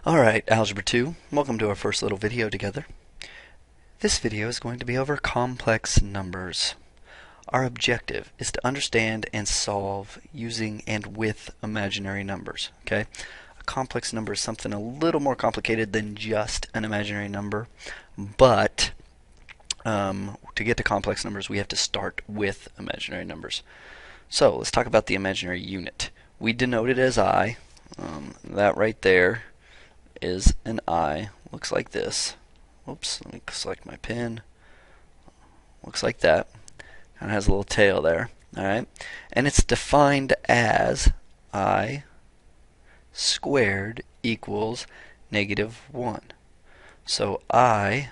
Alright, Algebra 2, welcome to our first little video together. This video is going to be over complex numbers. Our objective is to understand and solve using and with imaginary numbers. Okay? A complex number is something a little more complicated than just an imaginary number, but to get to complex numbers we have to start with imaginary numbers. So let's talk about the imaginary unit. We denote it as I. That right there is an I. Looks like this. Oops, let me select my pen. Looks like that. Kind of has a little tail there. Alright. And it's defined as I squared equals -1. So I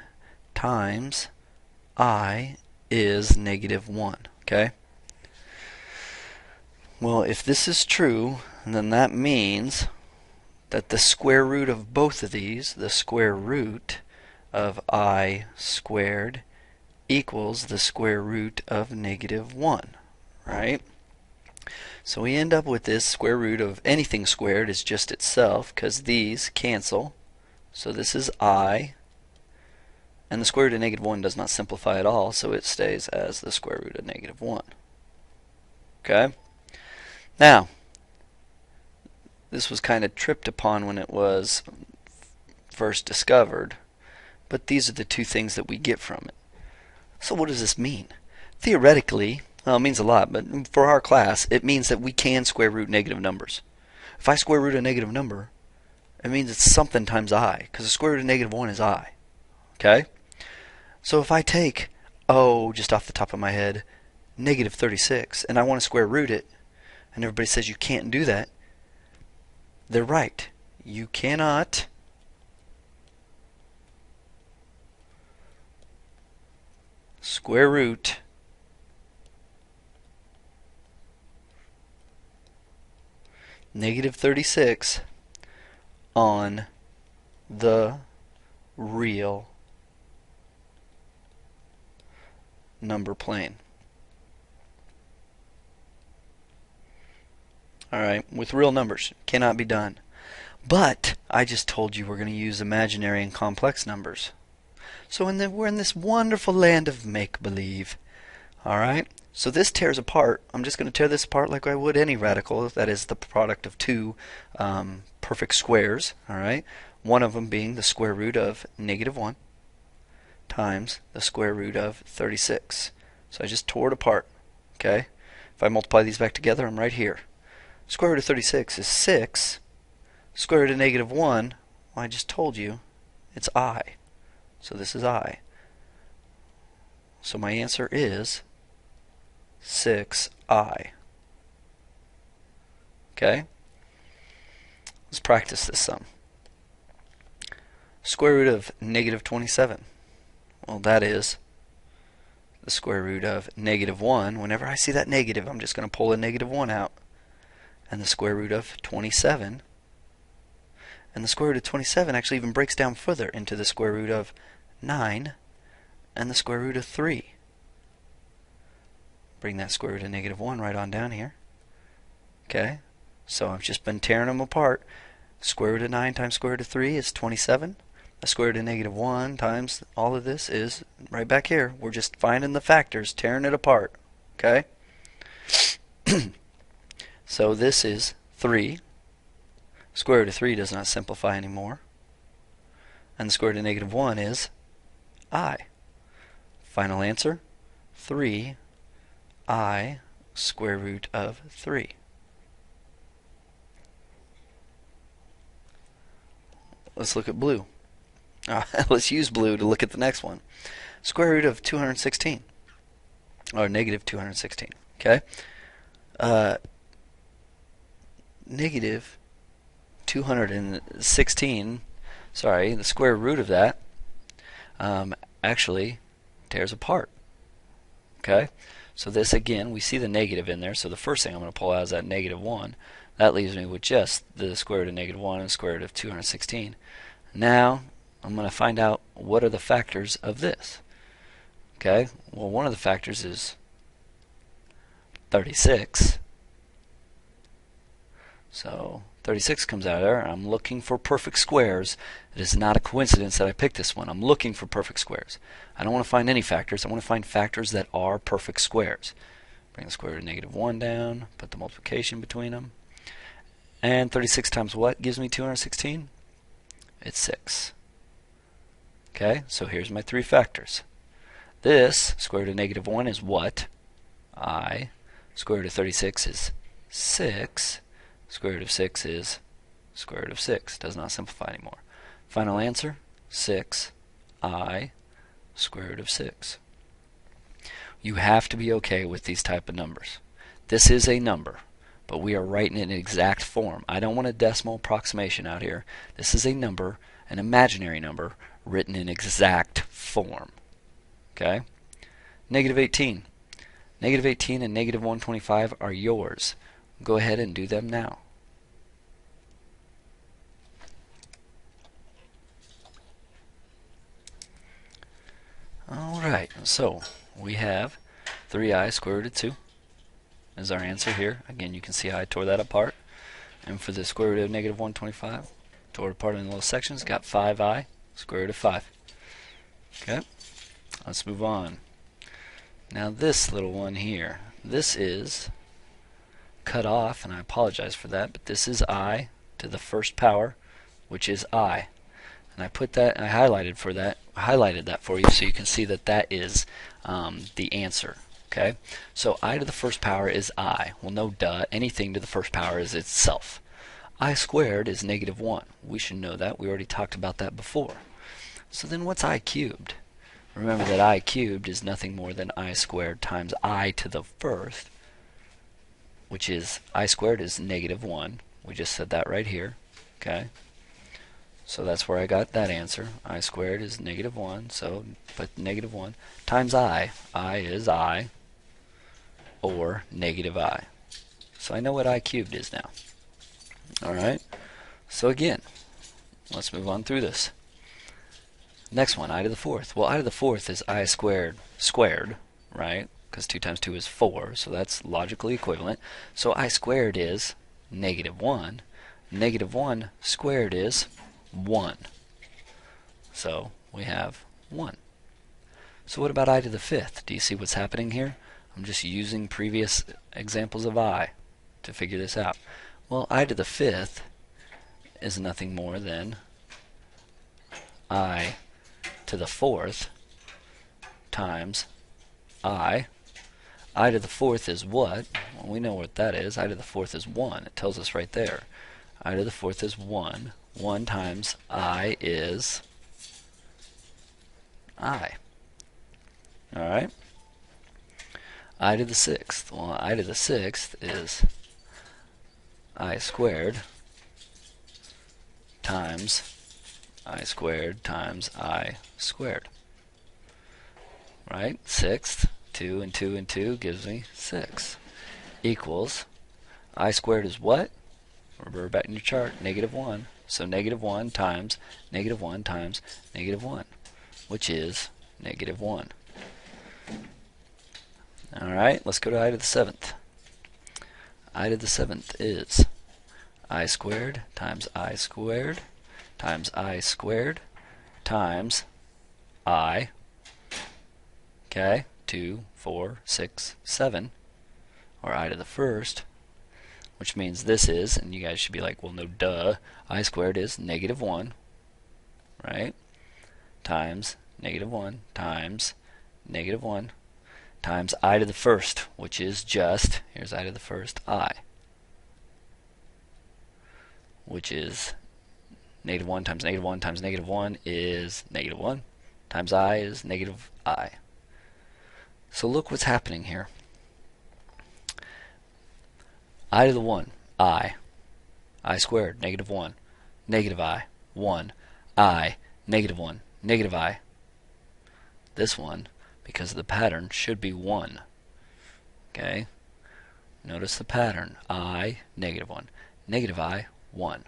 times I is -1. Okay? Well, if this is true, then that means that the square root of both of these, the square root of I squared, equals the square root of -1, right? So we end up with this square root of anything squared is just itself, because these cancel. So this is I, and the square root of -1 does not simplify at all, so it stays as the square root of -1. Okay? Now, this was kind of tripped upon when it was first discovered, but these are the two things that we get from it. So what does this mean? Theoretically, well, it means a lot, but for our class, it means that we can square root negative numbers. If I square root a negative number, it means it's something times I, because the square root of -1 is I. Okay? So if I take, just off the top of my head, -36, and I want to square root it, and everybody says you can't do that, they're right. You cannot square root -36 on the real number plane. Alright, with real numbers, cannot be done. But I just told you we're going to use imaginary and complex numbers. So we're in this wonderful land of make-believe. Alright, so this tears apart. I'm just going to tear this apart like I would any radical. That is the product of two perfect squares. Alright, one of them being the square root of -1 times the square root of 36. So I just tore it apart. Okay, if I multiply these back together, I'm right here. Square root of 36 is 6. Square root of -1, well, I just told you, it's I. So this is I. So my answer is 6I. Okay? Let's practice this some. Square root of -27. Well, that is the square root of -1. Whenever I see that negative, I'm just going to pull a -1 out. And the square root of 27. And the square root of 27 actually even breaks down further into the square root of 9 and the square root of 3. Bring that square root of -1 right on down here. Okay, so I've just been tearing them apart. Square root of 9 times square root of 3 is 27. The square root of -1 times all of this is right back here. We're just finding the factors, tearing it apart. Okay? So this is 3. Square root of 3 does not simplify anymore. And the square root of -1 is I. Final answer, 3I square root of 3. Let's look at blue. Let's use blue to look at the next one. Square root of 216. Or -216. Okay? -216, sorry, the square root of that actually tears apart. Okay? So this, again, we see the negative in there, so the first thing I'm going to pull out is that -1. That leaves me with just the square root of -1 and the square root of 216. Now, I'm going to find out what are the factors of this. Okay? Well, one of the factors is 36. So 36 comes out of there. I'm looking for perfect squares. It is not a coincidence that I picked this one. I'm looking for perfect squares. I don't want to find any factors. I want to find factors that are perfect squares. Bring the square root of negative 1 down, put the multiplication between them. And 36 times what gives me 216? It's 6. Okay, so here's my three factors. This, square root of negative 1 is what? I. Square root of 36 is 6. Square root of 6 is square root of 6. Does not simplify anymore. Final answer, 6I square root of 6. You have to be okay with these type of numbers. This is a number, but we are writing it in exact form. I don't want a decimal approximation out here. This is a number, an imaginary number, written in exact form. Okay? Negative 18. Negative 18 and negative 125 are yours. Go ahead and do them now. Alright, so we have 3i square root of 2 is our answer here. Again, you can see how I tore that apart. And for the square root of negative 125, tore it apart in little sections, got 5i square root of 5. Okay, let's move on. Now this little one here, this is cut off, and I apologize for that, but this is I to the first power, which is I. And I put that, I highlighted that for you so you can see that that is the answer. Okay, so I to the first power is I. Well, no duh, anything to the first power is itself. I squared is negative 1. We should know that. We already talked about that before. So then what's I cubed? Remember that I cubed is nothing more than I squared times I to the first, which is I squared is negative 1. We just said that right here. Okay, so that's where I got that answer. I squared is negative 1, so put negative 1 times I. I is I, or negative I. So I know what I cubed is now. Alright, so again, let's move on through this. Next one, I to the fourth. Well, I to the fourth is I squared squared, right? Because 2 times 2 is 4, so that's logically equivalent. So I squared is negative 1. Negative 1 squared is 1. So we have 1. So what about I to the fifth? Do you see what's happening here? I'm just using previous examples of I to figure this out. Well, I to the fifth is nothing more than I to the fourth times I. I to the fourth is what? Well, we know what that is. I to the fourth is 1. It tells us right there. I to the fourth is 1. 1 times I is I. Alright? I to the sixth. Well, I to the sixth is I squared times I squared times I squared. Right? Sixth. 2 and 2 and 2 gives me 6. Equals, I squared is what? Remember back in your chart, negative 1. So negative 1 times negative 1 times negative 1, which is negative 1. Alright, let's go to I to the seventh. I to the seventh is I squared times I squared times I squared times I. Okay, 2, 4, 6, 7, or I to the first, which means this is, and you guys should be like, well, no duh, I squared is negative 1, right, times negative 1 times negative 1 times I to the first, which is just, here's I to the first, I, which is negative 1 times negative 1 times negative 1 is negative 1 times I is negative I. So look what's happening here. I to the 1, I squared, negative 1, negative I, 1, I, negative 1, negative I. This one, because of the pattern, should be 1. Okay? Notice the pattern. I, negative 1, negative I, 1.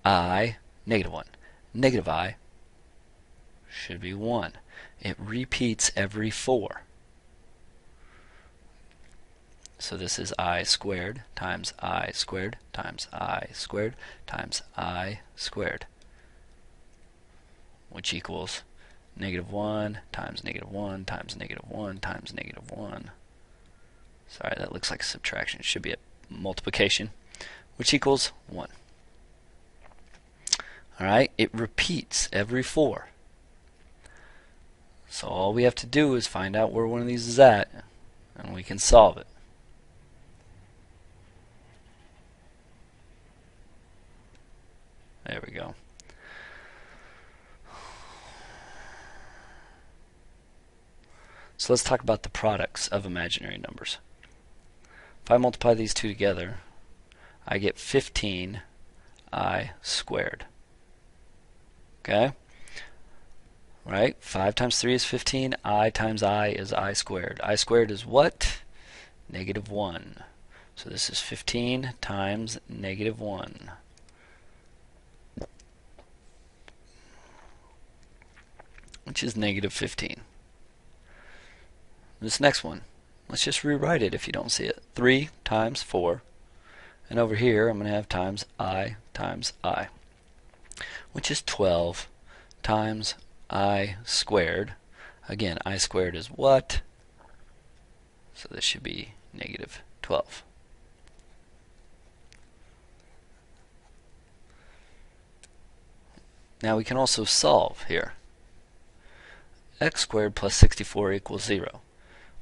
I, negative 1, negative I, should be 1. It repeats every 4. So this is I squared times I squared times I squared times I squared, which equals -1 times -1 times -1 times -1. Sorry, that looks like a subtraction. It should be a multiplication, which equals 1. Alright, it repeats every 4. So all we have to do is find out where one of these is at, and we can solve it. There we go. So let's talk about the products of imaginary numbers. If I multiply these two together, I get 15I squared. Okay? Right? 5 times 3 is 15. I times I is I squared. I squared is what? -1. So this is 15 times -1. Which is -15. This next one, let's just rewrite it if you don't see it. 3 times 4. And over here I'm going to have times I, which is 12 times I squared. Again, I squared is what? So this should be -12. Now we can also solve here. X squared plus 64 equals 0.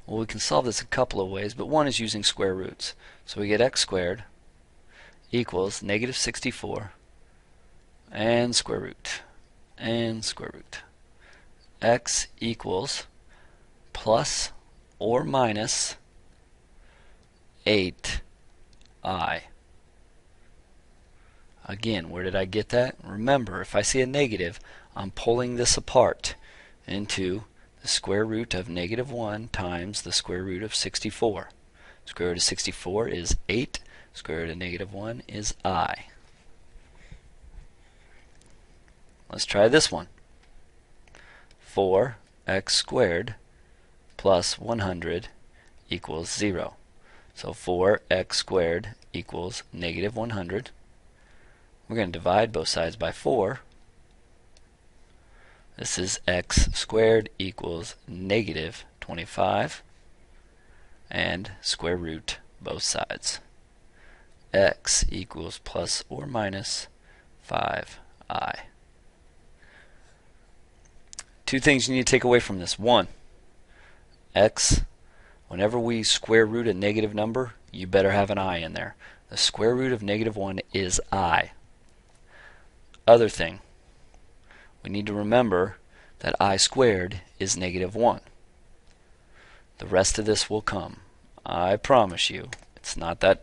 Well, we can solve this a couple of ways, but one is using square roots. So we get x squared equals -64 and square root and square root. X equals plus or minus 8i. Again, where did I get that? Remember, if I see a negative, I'm pulling this apart into the square root of -1 times the square root of 64. Square root of 64 is 8. Square root of -1 is I. Let's try this one. 4x squared plus 100 equals 0. So 4x squared equals -100. We're going to divide both sides by 4. This is x squared equals -25, and square root both sides. X equals plus or minus 5i. Two things you need to take away from this. One, x, whenever we square root a negative number, you better have an I in there. The square root of -1 is I. Other thing, we need to remember that I squared is -1. The rest of this will come. I promise you, it's not that tough.